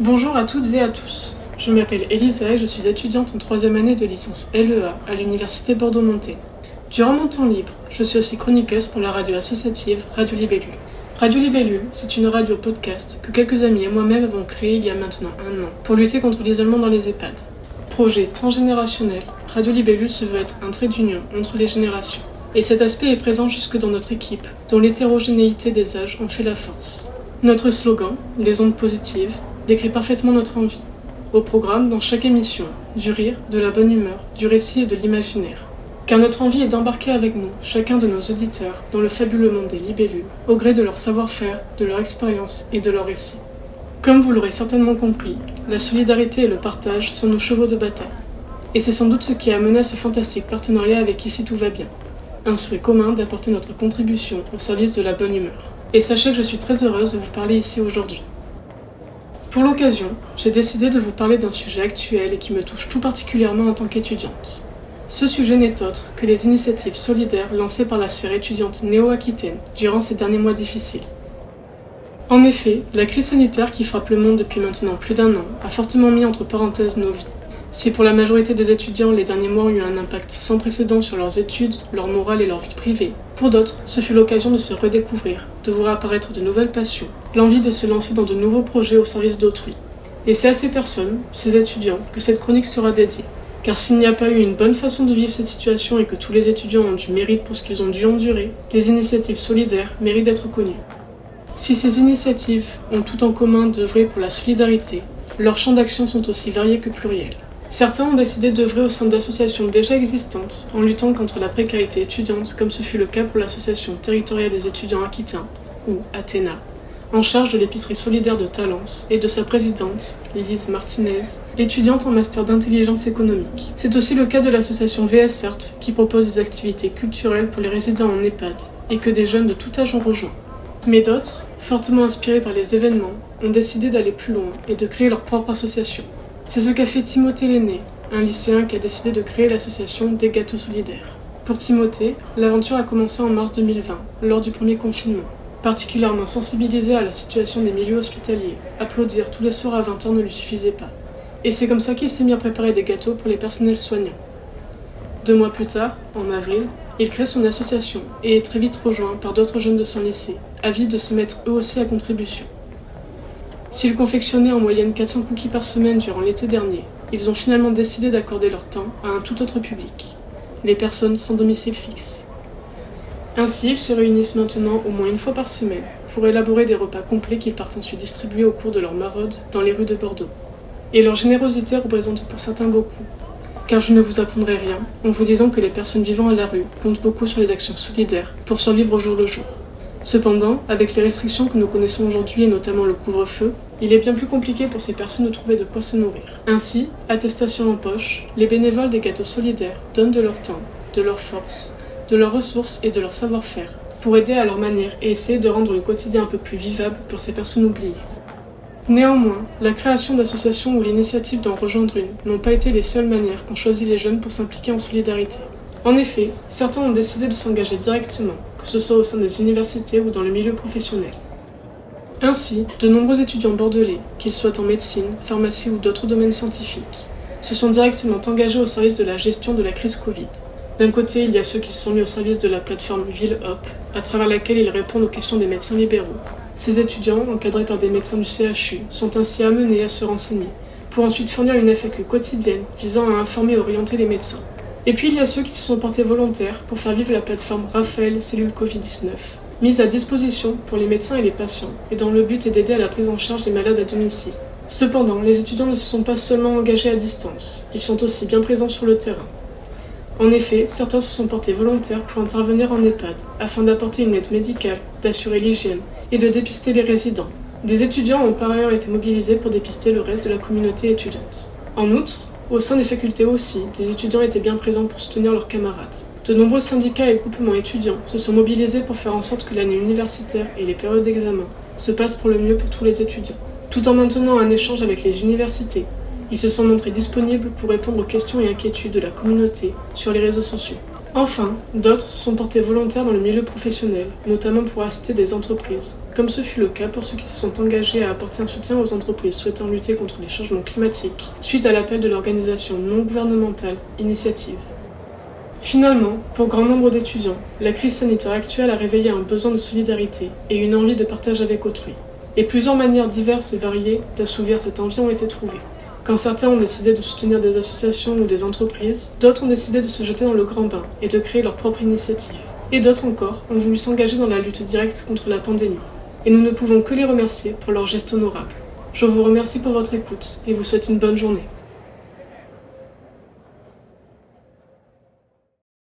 Bonjour à toutes et à tous. Je m'appelle Elisa et je suis étudiante en 3e année de licence LEA à l'université Bordeaux-Montaigne. Durant mon temps libre, je suis aussi chroniqueuse pour la radio associative Radio Libellule. Radio Libellule, c'est une radio podcast que quelques amis et moi-même avons créée il y a maintenant 1 an pour lutter contre l'isolement dans les EHPAD. Projet transgénérationnel, Radio Libellule se veut être un trait d'union entre les générations. Et cet aspect est présent jusque dans notre équipe, dont l'hétérogénéité des âges en fait la force. Notre slogan, les ondes positives, décrit parfaitement notre envie. Au programme, dans chaque émission, du rire, de la bonne humeur, du récit et de l'imaginaire. Car notre envie est d'embarquer avec nous chacun de nos auditeurs dans le fabuleux monde des libellules, au gré de leur savoir-faire, de leur expérience et de leur récit. Comme vous l'aurez certainement compris, la solidarité et le partage sont nos chevaux de bataille. Et c'est sans doute ce qui a mené à ce fantastique partenariat avec Ici Tout Va Bien. Un souhait commun d'apporter notre contribution au service de la bonne humeur. Et sachez que je suis très heureuse de vous parler ici aujourd'hui. Pour l'occasion, j'ai décidé de vous parler d'un sujet actuel et qui me touche tout particulièrement en tant qu'étudiante. Ce sujet n'est autre que les initiatives solidaires lancées par la sphère étudiante néo-aquitaine durant ces derniers mois difficiles. En effet, la crise sanitaire qui frappe le monde depuis maintenant plus d'1 an a fortement mis entre parenthèses nos vies. Si pour la majorité des étudiants, les derniers mois ont eu un impact sans précédent sur leurs études, leur morale et leur vie privée, pour d'autres, ce fut l'occasion de se redécouvrir, de voir apparaître de nouvelles passions, l'envie de se lancer dans de nouveaux projets au service d'autrui. Et c'est à ces personnes, ces étudiants, que cette chronique sera dédiée. Car s'il n'y a pas eu une bonne façon de vivre cette situation et que tous les étudiants ont du mérite pour ce qu'ils ont dû endurer, les initiatives solidaires méritent d'être connues. Si ces initiatives ont tout en commun d'œuvrer pour la solidarité, leurs champs d'action sont aussi variés que pluriels. Certains ont décidé d'œuvrer au sein d'associations déjà existantes, en luttant contre la précarité étudiante, comme ce fut le cas pour l'association territoriale des étudiants aquitains, ou Athéna, en charge de l'épicerie solidaire de Talence, et de sa présidente, Lise Martinez, étudiante en master d'intelligence économique. C'est aussi le cas de l'association VSCERT, qui propose des activités culturelles pour les résidents en EHPAD, et que des jeunes de tout âge ont rejoint. Mais d'autres, fortement inspirés par les événements, ont décidé d'aller plus loin et de créer leur propre association. C'est ce qu'a fait Timothée Lenné, un lycéen qui a décidé de créer l'association des gâteaux solidaires. Pour Timothée, l'aventure a commencé en mars 2020, lors du premier confinement. Particulièrement sensibilisé à la situation des milieux hospitaliers, applaudir tous les soirs à 20h ne lui suffisait pas. Et c'est comme ça qu'il s'est mis à préparer des gâteaux pour les personnels soignants. 2 mois plus tard, en avril, il crée son association et est très vite rejoint par d'autres jeunes de son lycée, avides de se mettre eux aussi à contribution. S'ils confectionnaient en moyenne 400 cookies par semaine durant l'été dernier, ils ont finalement décidé d'accorder leur temps à un tout autre public, les personnes sans domicile fixe. Ainsi, ils se réunissent maintenant au moins 1 fois par semaine pour élaborer des repas complets qu'ils partent ensuite distribuer au cours de leur maraude dans les rues de Bordeaux. Et leur générosité représente pour certains beaucoup, car je ne vous apprendrai rien en vous disant que les personnes vivant à la rue comptent beaucoup sur les actions solidaires pour survivre au jour le jour. Cependant, avec les restrictions que nous connaissons aujourd'hui et notamment le couvre-feu, il est bien plus compliqué pour ces personnes de trouver de quoi se nourrir. Ainsi, attestation en poche, les bénévoles des gâteaux solidaires donnent de leur temps, de leur force, de leurs ressources et de leur savoir-faire pour aider à leur manière et essayer de rendre le quotidien un peu plus vivable pour ces personnes oubliées. Néanmoins, la création d'associations ou l'initiative d'en rejoindre une n'ont pas été les seules manières qu'ont choisi les jeunes pour s'impliquer en solidarité. En effet, certains ont décidé de s'engager directement, que ce soit au sein des universités ou dans le milieu professionnel. Ainsi, de nombreux étudiants bordelais, qu'ils soient en médecine, pharmacie ou d'autres domaines scientifiques, se sont directement engagés au service de la gestion de la crise Covid. D'un côté, il y a ceux qui se sont mis au service de la plateforme VilleHop, à travers laquelle ils répondent aux questions des médecins libéraux. Ces étudiants, encadrés par des médecins du CHU, sont ainsi amenés à se renseigner, pour ensuite fournir une FAQ quotidienne visant à informer et orienter les médecins. Et puis il y a ceux qui se sont portés volontaires pour faire vivre la plateforme Raphaël Cellule Covid-19, mise à disposition pour les médecins et les patients, et dont le but est d'aider à la prise en charge des malades à domicile. Cependant, les étudiants ne se sont pas seulement engagés à distance, ils sont aussi bien présents sur le terrain. En effet, certains se sont portés volontaires pour intervenir en EHPAD, afin d'apporter une aide médicale, d'assurer l'hygiène et de dépister les résidents. Des étudiants ont par ailleurs été mobilisés pour dépister le reste de la communauté étudiante. En outre, au sein des facultés aussi, des étudiants étaient bien présents pour soutenir leurs camarades. De nombreux syndicats et groupements étudiants se sont mobilisés pour faire en sorte que l'année universitaire et les périodes d'examen se passent pour le mieux pour tous les étudiants. Tout en maintenant un échange avec les universités, ils se sont montrés disponibles pour répondre aux questions et inquiétudes de la communauté sur les réseaux sociaux. Enfin, d'autres se sont portés volontaires dans le milieu professionnel, notamment pour assister des entreprises, comme ce fut le cas pour ceux qui se sont engagés à apporter un soutien aux entreprises souhaitant lutter contre les changements climatiques, suite à l'appel de l'organisation non gouvernementale Initiative. Finalement, pour grand nombre d'étudiants, la crise sanitaire actuelle a réveillé un besoin de solidarité et une envie de partage avec autrui. Et plusieurs manières diverses et variées d'assouvir cette envie ont été trouvées. Quand certains ont décidé de soutenir des associations ou des entreprises, d'autres ont décidé de se jeter dans le grand bain et de créer leur propre initiative. Et d'autres encore ont voulu s'engager dans la lutte directe contre la pandémie. Et nous ne pouvons que les remercier pour leurs gestes honorables. Je vous remercie pour votre écoute et vous souhaite une bonne journée.